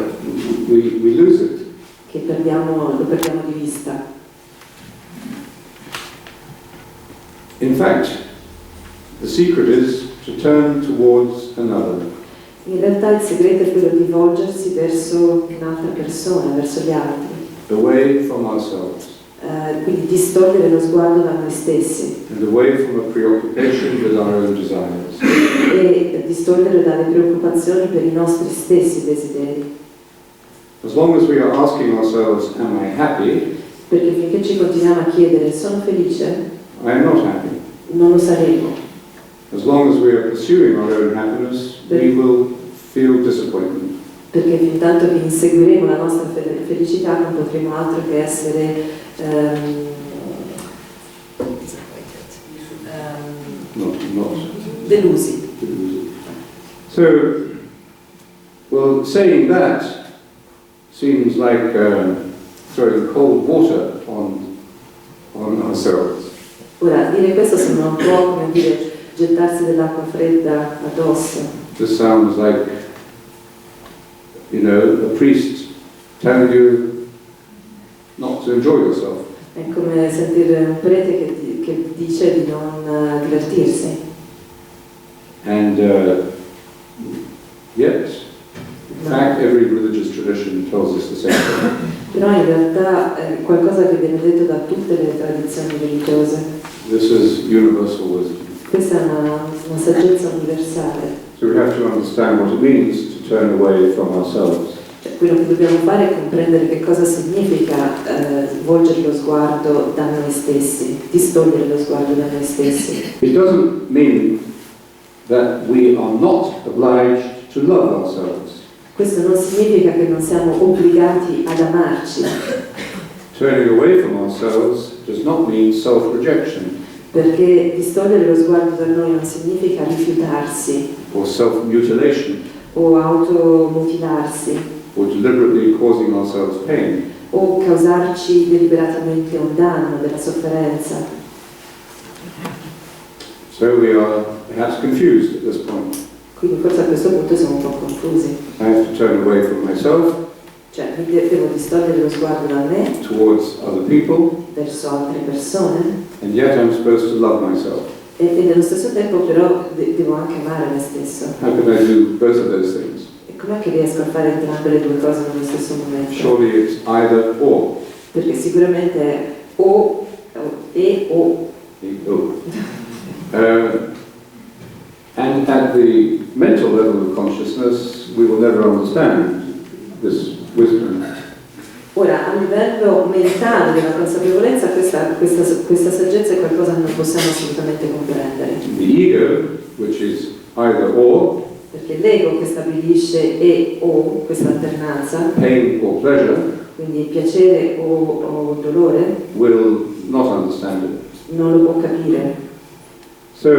we lose it. che lo perdiamo di vista. In fact, the secret is to turn towards another. In realtà il segreto è quello di volgersi verso un'altra persona, verso gli altri. Away from ourselves Quindi distogliere lo sguardo da noi stessi and away from a preoccupation with our own desires. e distogliere dalle preoccupazioni per i nostri stessi desideri. As long as we are asking ourselves, am I happy? Perché finché ci continuiamo a chiedere sono felice, I am not happy. non lo saremo. As long as we are pursuing our own happiness, we will feel disappointment. Perché fin tanto che inseguiremo la nostra felicità non potremo altro che essere delusi. So, well, saying that seems like throwing cold water on ourselves. Ora, dire questo sembra un po' come dire gettarsi dell'acqua fredda addosso. This sounds like, you know, a priest telling you not to enjoy yourself. È come sentire un prete che dice di non divertirsi. And yet, in fact, every religious tradition tells us the same thing. Però in realtà è qualcosa che viene detto da tutte le tradizioni religiose. This is universal wisdom. Questa è una saggezza universale. So we have to understand what it means to turn away from ourselves. Quello che dobbiamo fare è comprendere che cosa significa volgere lo sguardo da noi stessi, distogliere lo sguardo da noi stessi. It doesn't mean that we are not obliged to love ourselves. Questo non significa che non siamo obbligati ad amarci. Turning away from ourselves does not mean self-rejection Perché distogliere lo sguardo da noi non significa rifiutarsi or self-mutilation o automutilarsi or deliberately causing ourselves pain. o causarci deliberatamente un danno, della sofferenza. So we are perhaps confused at this point. Quindi forse a questo punto siamo un po' confusi. I have to turn away from myself Cioè, devo distogliere lo sguardo da me towards other people, verso altre persone and yet I'm supposed to love myself. e nello stesso tempo però devo anche amare me stesso. How can I do both of those things? E com'è che riesco a fare entrambe le due cose nello stesso momento? Surely it's either or. Perché sicuramente è o e o. And at the mental level of consciousness, we will never understand this wisdom. Ora, a livello mentale della consapevolezza, questa saggezza è qualcosa che non possiamo assolutamente comprendere. The ego, which is either or, Perché l'ego che stabilisce e o, questa alternanza, pain or pleasure, quindi piacere o dolore, will not understand it. non lo può capire. So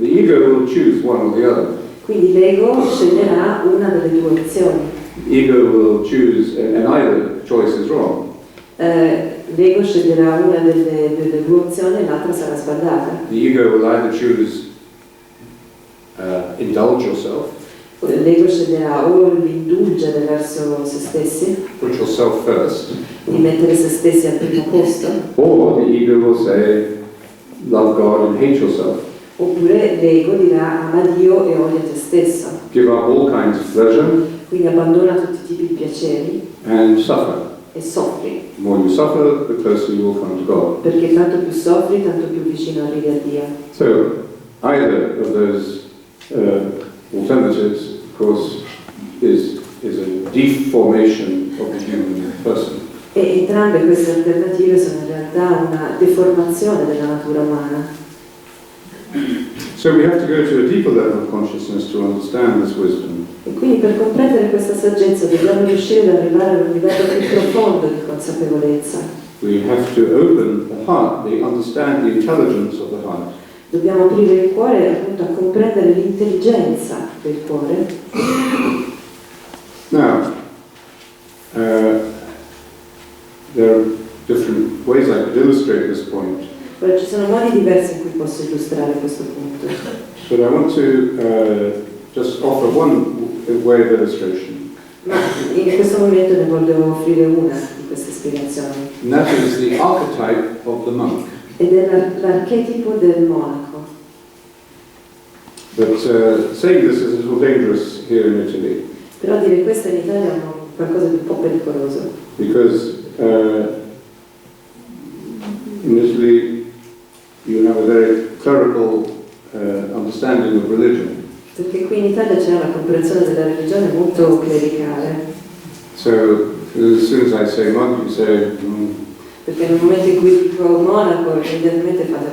the ego will choose one or the other. Quindi l'ego sceglierà una delle due opzioni. The ego will choose, and either choice is wrong. L'ego sceglierà una delle due opzioni e l'altra sarà sbagliata. The ego will either choose indulge yourself, L'ego sceglierà o l'indulgere verso se stessi, put yourself first, di mettere se stessi al primo posto, or the ego will say love God and hate yourself. oppure l'ego dirà ama Dio e odia te stesso. Give up all kinds of pleasure Quindi abbandona tutti i tipi di piaceri and suffer. e soffri, The more you suffer, the closer you will come to God. perché tanto più soffri, tanto più vicino arrivi a Dio. So, either of those alternatives, of course, is a deformation of the human person. E entrambe queste alternative sono in realtà una deformazione della natura umana. So we have to go to a deeper level of consciousness to understand this wisdom. E quindi per comprendere questa saggezza dobbiamo riuscire ad arrivare a un livello più profondo di consapevolezza. We have to open the heart, understand the intelligence of the heart. Dobbiamo aprire il cuore appunto a comprendere l'intelligenza del cuore. Now, there are different ways I could illustrate this point. Ora ci sono modi diversi in cui posso illustrare questo punto. But I want to just offer one way of illustration. Ma in questo momento ne voglio offrire una di queste spiegazioni. And that is the archetype of the monk. Ed è l'archetipo del monaco. But saying this is a little dangerous here in Italy. Però dire questo in Italia è qualcosa di un po' pericoloso. Because in Italy you have a very clerical understanding of religion. Perché qui in Italia c'è una comprensione della religione molto clericale. So as soon as I say monk, you say, Perché nel momento in cui dico monaco, immediatamente fate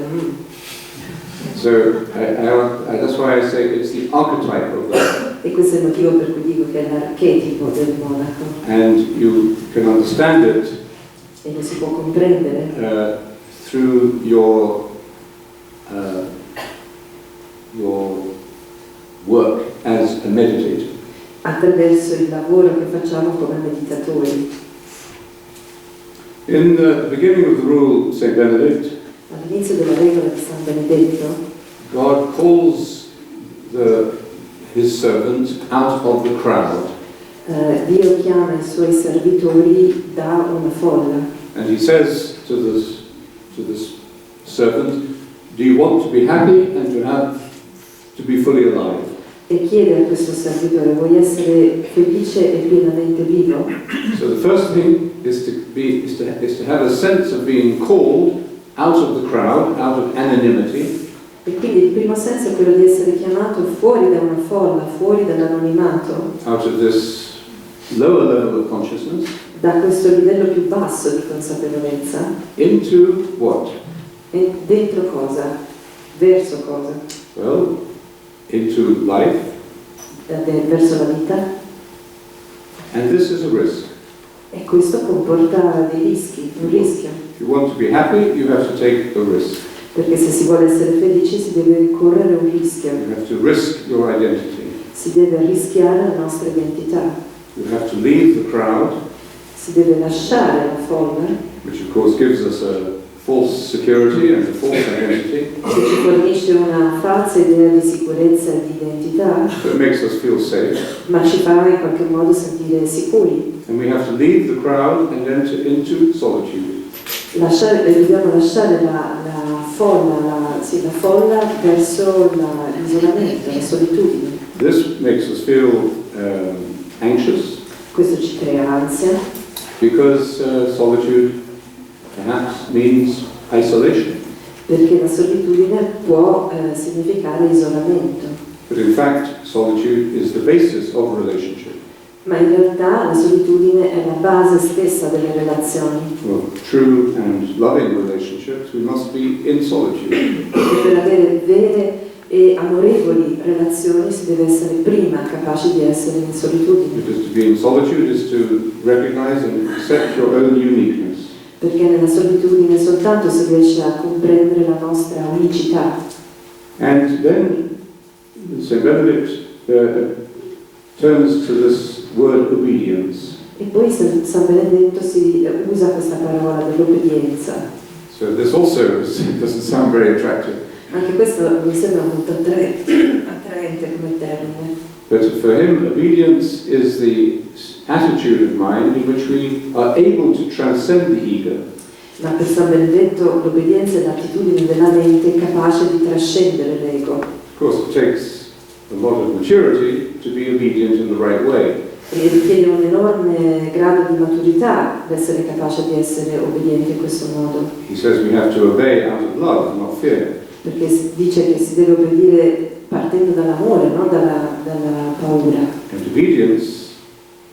So that's why I say it's the archetype of that. E questo è il motivo per cui dico che è l'archetipo del monaco. And you can understand it E lo si può comprendere through your work as a meditator. attraverso il lavoro che facciamo come meditatori. In the beginning of the rule, St. Benedict, All'inizio della regola di San Benedetto, God calls his servant out of the crowd. Dio chiama i suoi servitori da una folla. And he says to this servant, do you want to be happy and to be fully alive? E chiede a questo servitore, vuoi essere felice e pienamente vivo? So the first thing is to have a sense of being called out of the crowd, out of anonymity. E quindi il primo senso è quello di essere chiamato fuori da una folla, fuori dall'anonimato, Out of this lower level of consciousness. da questo livello più basso di consapevolezza. Into what? E dentro cosa? Verso cosa? Well, into life. Verso la vita. And this is a risk. E questo comporta dei rischi, un rischio. If you want to be happy, you have to take a risk. Perché se si vuole essere felici si deve correre un rischio. You have to risk your identity. Si deve rischiare la nostra identità. You have to leave the crowd, Si deve lasciare la folla, which of course gives us a false security and a false identity. che ci fornisce una falsa idea di sicurezza e di identità, That makes us feel safe. ma ci fa in qualche modo sentire sicuri. And we have to leave the crowd and enter into solitude. Dobbiamo lasciare la folla verso l'isolamento, la solitudine. This makes us feel anxious Questo ci crea ansia, because solitude perhaps means isolation. perché la solitudine può significare isolamento. But in fact, solitude is the basis of relationship. Ma in realtà la solitudine è la base stessa delle relazioni. For true and loving relationships, we must be in solitude. Perché per avere vere e amorevoli relazioni si deve essere prima capaci di essere in solitudine. Because to be in solitude is to recognize and accept your own uniqueness. Perché nella solitudine soltanto si riesce a comprendere la nostra unicità. And then St. Benedict turns to this word obedience. E poi San Benedetto si usa questa parola dell'obbedienza. So this also doesn't sound very attractive. Anche questo mi sembra molto attraente come termine. But for him, obedience is the attitude of mind in which we are able to transcend the ego. Ma per San Benedetto l'obbedienza è l'attitudine della mente capace di trascendere l'ego. Of course, it takes a lot of maturity to be obedient in the right way. E richiede un enorme grado di maturità l'essere capace di essere obbedienti in questo modo. He says we have to obey out of love, not fear. Perché dice che si deve obbedire partendo dall'amore, non dalla paura. And obedience,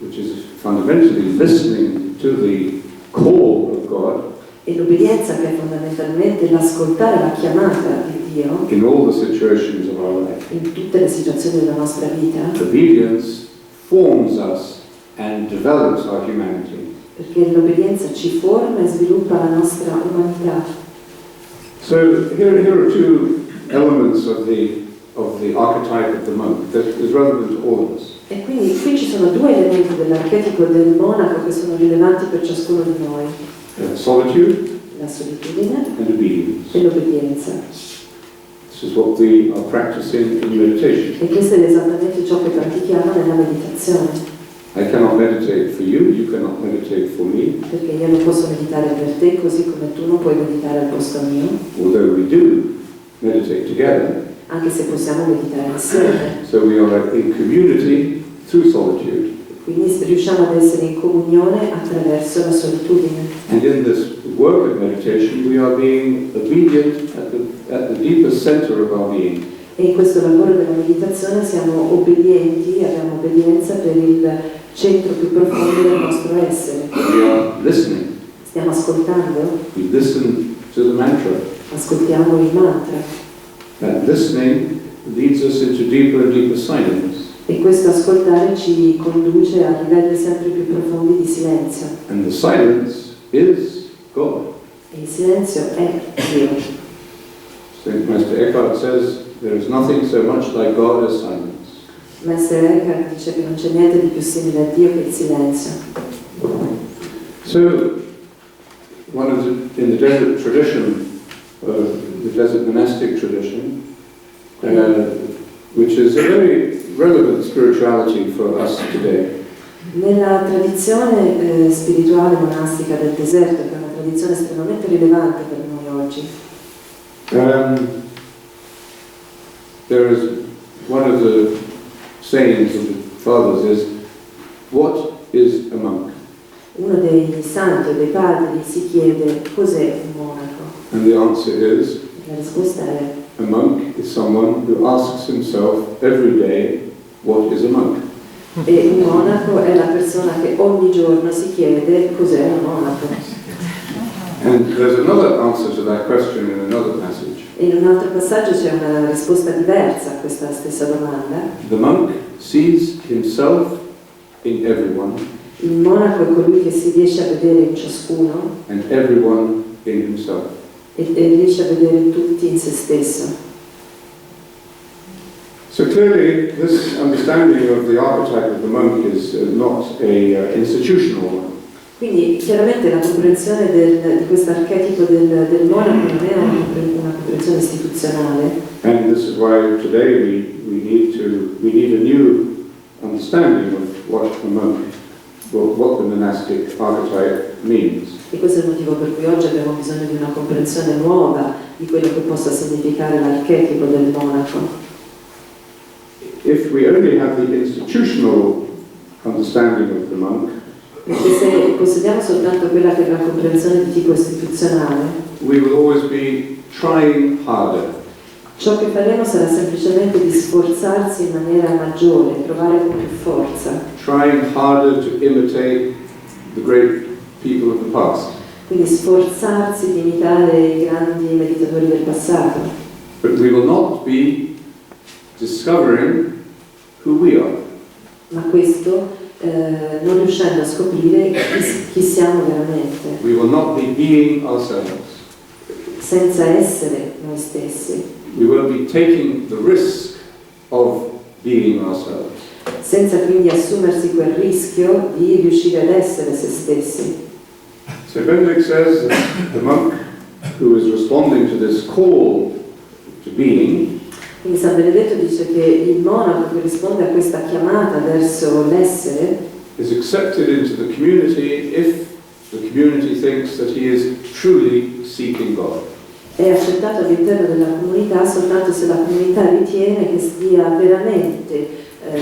which is fundamentally listening to the call of God, E l'obbedienza, che è fondamentalmente l'ascoltare la chiamata di Dio in all the situations of our life. in tutte le situazioni della nostra vita, Obedience forms us and develops our humanity. perché l'obbedienza ci forma e sviluppa la nostra umanità. So here are two elements of the archetype of the monk that is relevant to all of us. E quindi qui ci sono due elementi dell'archetipo del monaco che sono rilevanti per ciascuno di noi: Solitude la solitudine and obedience. e l'obbedienza. This is what we are practicing in meditation. E questo è esattamente ciò che pratichiamo nella meditazione. I cannot meditate for you, you cannot meditate for me. Perché io non posso meditare per te, così come tu non puoi meditare al posto mio. Although we do meditate together. Anche se possiamo meditare insieme. So we are in community through solitude. Quindi riusciamo ad essere in comunione attraverso la solitudine. And in this work of meditation we are being obedient at the deepest center of our being. E in questo lavoro della meditazione siamo obbedienti, abbiamo obbedienza per il centro più profondo del nostro essere. We are listening. Stiamo ascoltando, We listen to the mantra. ascoltiamo il mantra. That listening leads us into deeper and deeper silence. E questo ascoltare ci conduce a livelli sempre più profondi di silenzio. And the silence is God. E il silenzio è Dio. St. Master Eckhart says, there is nothing so much like God as silence. Maestro Eckhart dice che non c'è niente di più simile a Dio che il silenzio. So, in the desert tradition, the desert monastic tradition, which is a very relevant spirituality for us today. Nella tradizione spirituale monastica del deserto, che è una tradizione estremamente rilevante per noi oggi, there is one of the sayings of the fathers is, what is a monk? uno dei santi o dei padri si chiede cos'è un monaco. And the answer is, La risposta è: a monk is someone who asks himself every day, what is a monk? e un monaco è la persona che ogni giorno si chiede cos'è un monaco. And there's another answer to that question in another passage. E in un altro passaggio c'è una risposta diversa a questa stessa domanda. The monk sees himself in everyone Il monaco è colui che si riesce a vedere in ciascuno and everyone in himself. e riesce a vedere tutti in se stesso. So clearly this understanding of the archetype of the monk is not a institutional one. Quindi chiaramente la comprensione di questo archetipo del monaco non è una comprensione istituzionale. And this is why today we need a new understanding of what the monk, what the monastic archetype means. E questo è il motivo per cui oggi abbiamo bisogno di una comprensione nuova di quello che possa significare l'archetipo del monaco. If we only have the institutional understanding of the monk, Perché se possediamo soltanto quella che è la comprensione di tipo istituzionale, we will always be trying harder. ciò che faremo sarà semplicemente di sforzarsi in maniera maggiore, provare con più forza. Trying harder to imitate the great people of the past. Quindi sforzarsi di imitare i grandi meditatori del passato. But we will not be discovering who we are. Ma questo non riuscendo a scoprire chi siamo veramente, We will not be being ourselves. senza essere noi stessi, We won't be taking the risk of being ourselves. senza quindi assumersi quel rischio di riuscire ad essere se stessi. So Benedict says that the monk who is responding to this call to being Quindi San Benedetto dice che il monaco che risponde a questa chiamata verso l'essere is accepted into the community if the community thinks that he is truly seeking God. è accettato all'interno della comunità soltanto se la comunità ritiene che stia veramente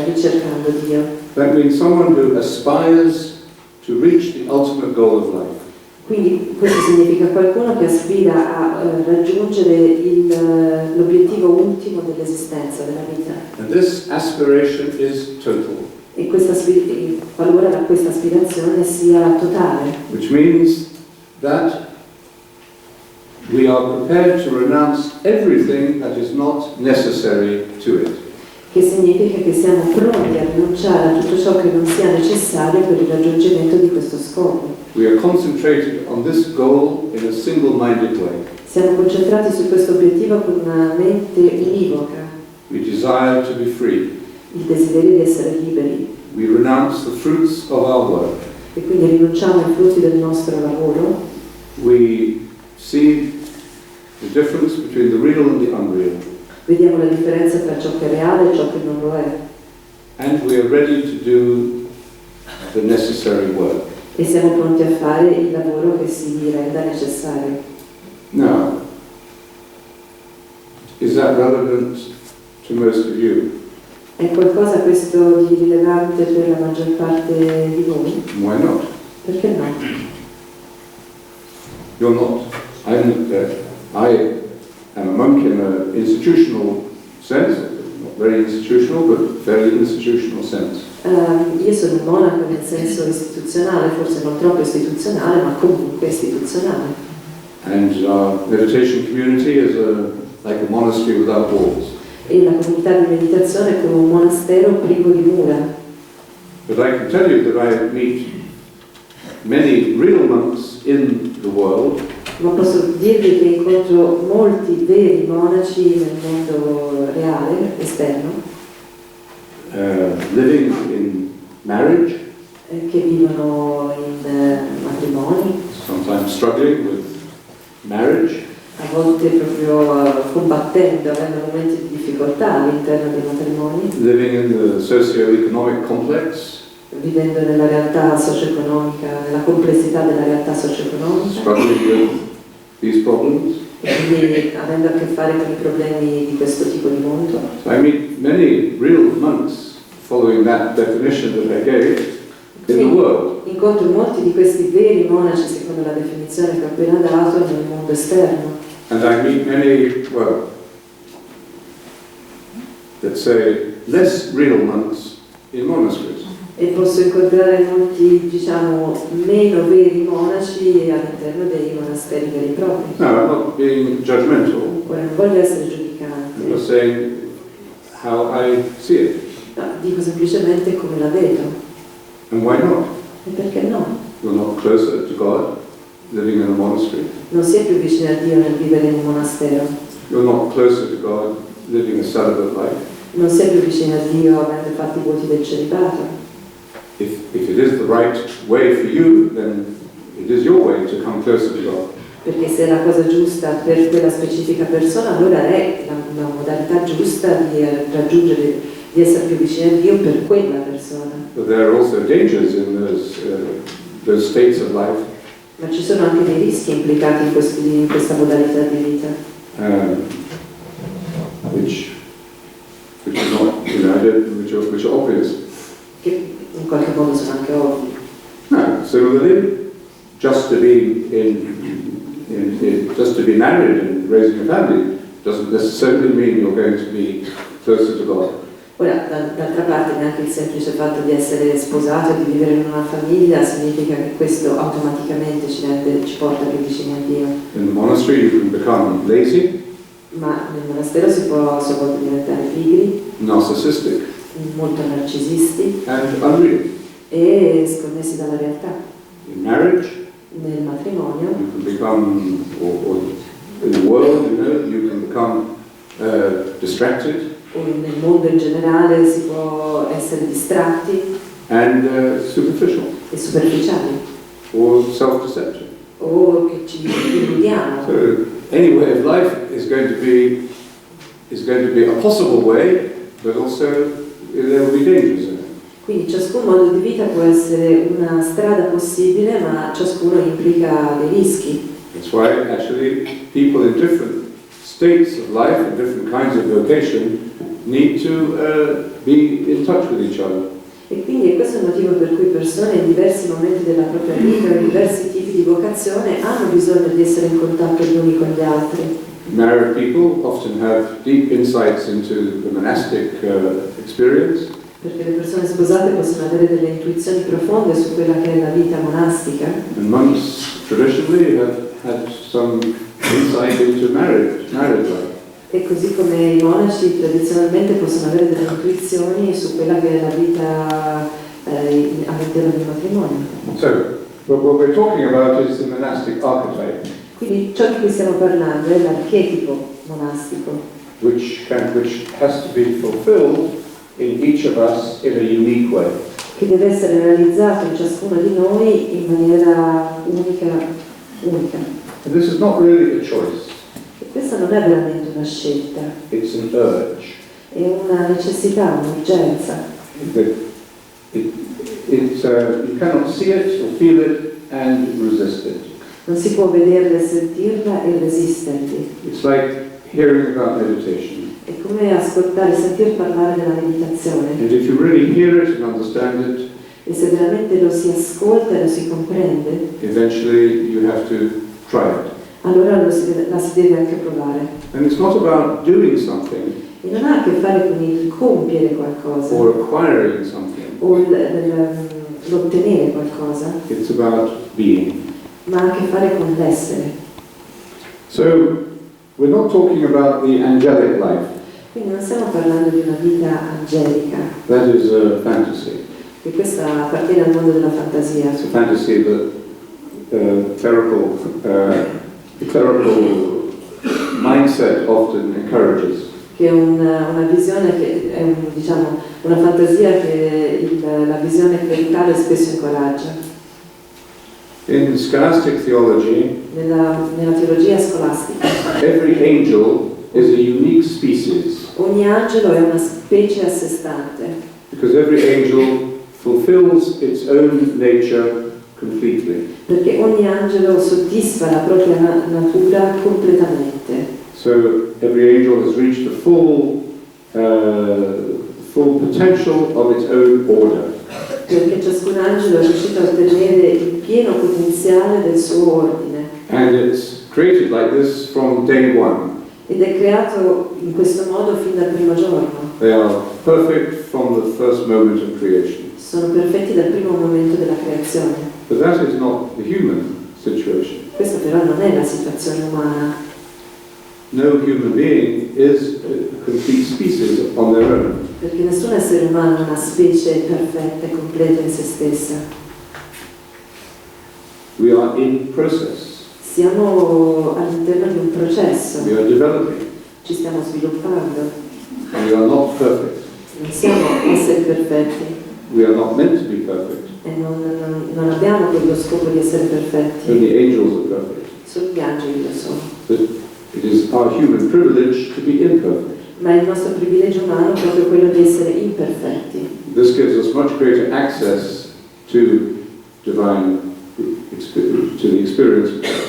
ricercando Dio. That means someone who aspires to reach the ultimate goal of life. Quindi questo significa qualcuno che aspira a raggiungere l'obiettivo ultimo dell'esistenza, della vita. And this aspiration is total. E qualora questa aspirazione sia totale. Which means that we are prepared to renounce everything that is not necessary to it. Che significa che siamo pronti a rinunciare a tutto ciò che non sia necessario per il raggiungimento di questo scopo. We are concentrated on this goal in a single-minded way. Siamo concentrati su questo obiettivo con una mente univoca. We desire to be free. Il desiderio di essere liberi. We renounce the fruits of our work. E quindi rinunciamo ai frutti del nostro lavoro. We see the difference between the real and the unreal. Vediamo la differenza tra ciò che è reale e ciò che non lo è. And we are ready to do the necessary work. E siamo pronti a fare il lavoro che si renda necessario. Now, is that relevant to most of you? È qualcosa questo di rilevante per la maggior parte di voi? Why not? Perché no? You're not. I am a monk in an institutional sense, not very institutional, but fairly institutional sense. Io sono un monaco nel senso istituzionale, forse non troppo istituzionale, ma comunque istituzionale. And our meditation community is like a monastery without walls. E la comunità di meditazione è come un monastero privo di mura. But I can tell you that I meet many real monks in the world. Ma posso dirvi che incontro molti veri monaci nel mondo reale, esterno, living in marriage, che vivono in matrimoni, sometimes struggling with marriage, a volte proprio combattendo, avendo momenti di difficoltà all'interno dei matrimoni, living in the socio-economic complex, vivendo nella realtà socio-economica, nella complessità della realtà socio-economica, struggling with these problems. e quindi avendo a che fare con i problemi di questo tipo di mondo. So I meet many real monks following that definition that I gave in the world. Incontro molti di questi veri monaci secondo la definizione che ho appena dato nel mondo esterno. And I meet many, well, let's say, less real monks in monasteries. E posso incontrare molti, diciamo, meno veri monaci all'interno dei monasteri veri e propri. No, I'm not being judgmental. Ora non voglio essere I'm giudicante, just saying how I see it. no, dico semplicemente come la vedo. And why not? E perché no? You're not closer to God living in a monastery. Non si è più vicini a Dio nel vivere in un monastero. You're not closer to God living a celibate life. Non si è più vicini a Dio avendo fatto i voti del celibato. If it is the right way for you, then it is your way to come closer to God. Perché se è la cosa giusta per quella specifica persona, allora è la modalità giusta di raggiungere, di essere più vicini a Dio per quella persona. But there are also dangers in those states of life. Ma ci sono anche dei rischi implicati in questa modalità di vita. Which are not, which are obvious. Che in qualche modo sono anche ovvi. No, similarly, just to be just to be married and raising a family doesn't necessarily mean you're going to be closer to God. Ora, d'altra parte, neanche il semplice fatto di essere sposato e di vivere in una famiglia significa che questo automaticamente ci porta più vicini a Dio. In the monastery you can become lazy, Ma nel monastero si può diventare pigri, narcissistic, molto narcisisti and unreal. e sconnessi dalla realtà. In marriage, Nel matrimonio, you can become, or in the world, you can become distracted o nel mondo in generale, si può essere distratti and superficial, e superficiali, or self-deception. o che ci illudiamo. So any way of life is going to be a possible way, but also there will be dangers in it. Quindi ciascun modo di vita può essere una strada possibile, ma ciascuno implica dei rischi. That's why actually people in different states of life and different kinds of vocation need to be in touch with each other. E quindi questo è il motivo per cui persone in diversi momenti della propria vita, in diversi tipi di vocazione, hanno bisogno di essere in contatto gli uni con gli altri. Married people often have deep insights into the monastic experience. Perché le persone sposate possono avere delle intuizioni profonde su quella che è la vita monastica. And monks traditionally have had some insight into marriage life. E così come i monaci tradizionalmente possono avere delle intuizioni su quella che è la vita all'interno del matrimonio. So, what we're talking about is the monastic archetype, Quindi ciò di cui stiamo parlando è l'archetipo monastico, which has to be fulfilled in each of us in a unique way. che deve essere realizzato in ciascuno di noi in maniera unica. And this is not really a choice. E questa non è veramente una scelta, It's an urge. è una necessità, un'urgenza. You cannot see it or feel it and resist it. Non si può vederla e sentirla e resisterti. It's like hearing about meditation. È come ascoltare, sentir parlare della meditazione. And if you really hear it and understand it, E se veramente lo si ascolta e lo si comprende, eventually you have to try it. allora la si deve anche provare. And it's not about doing something E non ha a che fare con il compiere qualcosa or acquiring something. o l'ottenere qualcosa, It's about being. ma ha a che fare con l'essere. So we're not talking about the angelic life. Quindi non stiamo parlando di una vita angelica, That is a fantasy. che questa appartiene al mondo della fantasia. It's a fantasy that clerical mindset often encourages. Che è una visione che è una fantasia che la visione clericale spesso incoraggia. In scholastic theology, Nella teologia scolastica, every angel is a unique species ogni angelo è una specie a sé stante, because every angel fulfills its own nature completely. perché ogni angelo soddisfa la propria natura completamente. So every angel has reached the full potential of its own order. Perché ciascun angelo è riuscito a ottenere il pieno potenziale del suo ordine. And it's created like this from day one. Ed è creato in questo modo fin dal primo giorno. They are perfect from the first moment of creation. Sono perfetti dal primo momento della creazione. But that is not the human situation. Questa però non è la situazione umana. No human being is a complete species on their own. Perché nessun essere umano è una specie perfetta e completa in se stessa. We are in process. Siamo all'interno di un processo, We are developing. ci stiamo sviluppando, We are not perfect. non siamo esseri perfetti We are not meant to be perfect. e non abbiamo quello scopo di essere perfetti, Only angels are perfect. solo gli angeli lo sono. But it is our human privilege to be imperfect. Ma è il nostro privilegio umano proprio quello di essere imperfetti. This gives us much greater access to divine to the experience of God.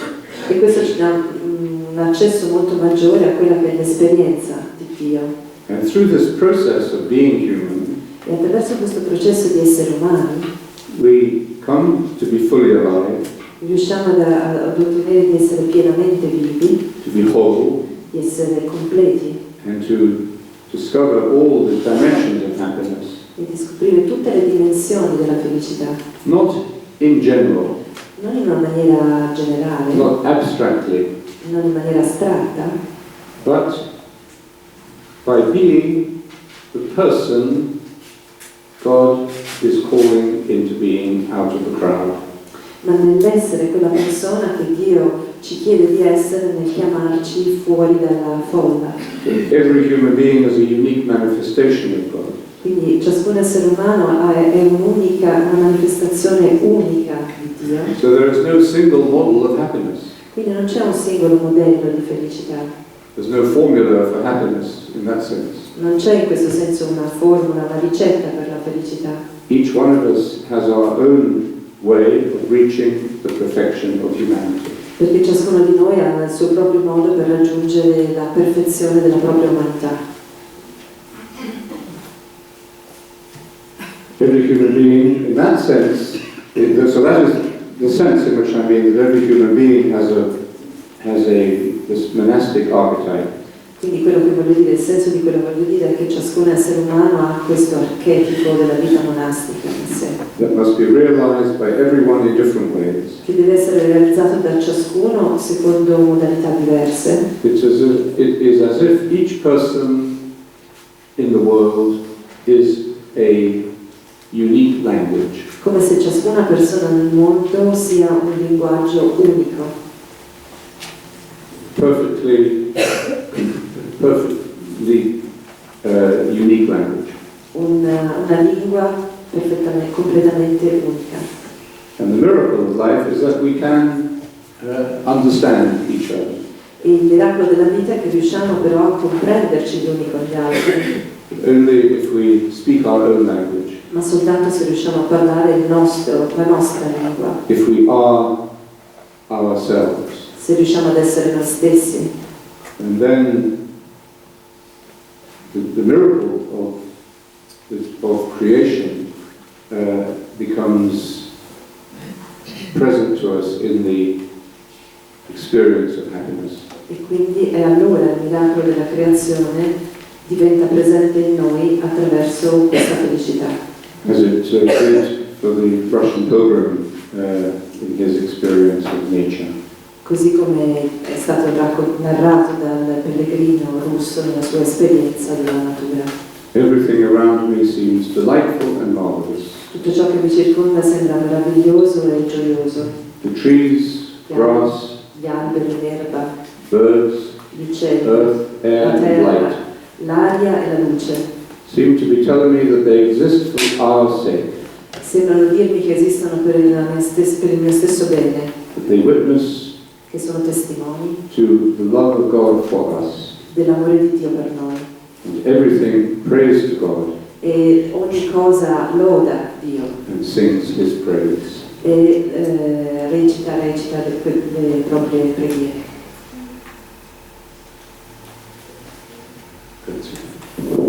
E questo ci dà un accesso molto maggiore a quella che è l'esperienza di Dio. And through this process of being human, E attraverso questo processo di essere umani we come to be fully alive, riusciamo ad ottenere di essere pienamente vivi, to be whole, di essere completi and to discover all the dimensions of happiness, e di scoprire tutte le dimensioni della felicità, not in general, non in una maniera generale, not abstractly, non in maniera astratta, but by being the person God is calling into being out of the crowd. ma nell'essere quella persona che Dio ci chiede di essere nel chiamarci fuori dalla folla. Every human being is a unique manifestation of God. Quindi ciascun essere umano è una manifestazione unica di Dio. So there is no single model of happiness. Quindi non c'è un singolo modello di felicità. There's no formula for happiness in that sense. Non c'è in questo senso una formula, una ricetta per la felicità. Each one of us has our own way of reaching the perfection of humanity. Perché ciascuno di noi ha il suo proprio modo per raggiungere la perfezione della propria umanità. Every human being, in that sense, so that is the sense in which I mean that every human being has this monastic archetype. Quindi quello che voglio dire, il senso di quello che voglio dire è che ciascun essere umano ha questo archetipo della vita monastica in sé. That must be realized by everyone in different ways. Che deve essere realizzato da ciascuno secondo modalità diverse. It is as if each person in the world is a unique language. Come se ciascuna persona nel mondo sia un linguaggio unico. Perfectly unique language. Una lingua completamente unica. And the miracle of life is that we can understand each other. E il miracolo della vita è che riusciamo però a comprenderci gli uni con gli altri. Only if we speak our own language. Ma soltanto se riusciamo a parlare la nostra lingua. If we are ourselves. Se riusciamo ad essere noi stessi. And then the miracle of creation becomes present to us in the experience of happiness. E quindi è allora il miracolo della creazione diventa presente in noi attraverso questa felicità. As it did for the Russian pilgrim in his experience of nature. Così come è stato narrato dal pellegrino russo nella sua esperienza della natura. Everything around me seems delightful and marvelous. Tutto ciò che mi circonda sembra meraviglioso e gioioso. The trees, grass, gli alberi, l'erba, birds, gli uccelli, earth, air, la and terra, light l'aria e la luce. seem to be telling me that they exist for our sake. Sembrano dirmi che esistono per il mio stesso bene, That they witness che sono testimoni to the love of God for us. dell'amore di Dio per noi. And everything prays to God E ogni cosa loda Dio and sings His praise. e recita le proprie preghiere. Grazie.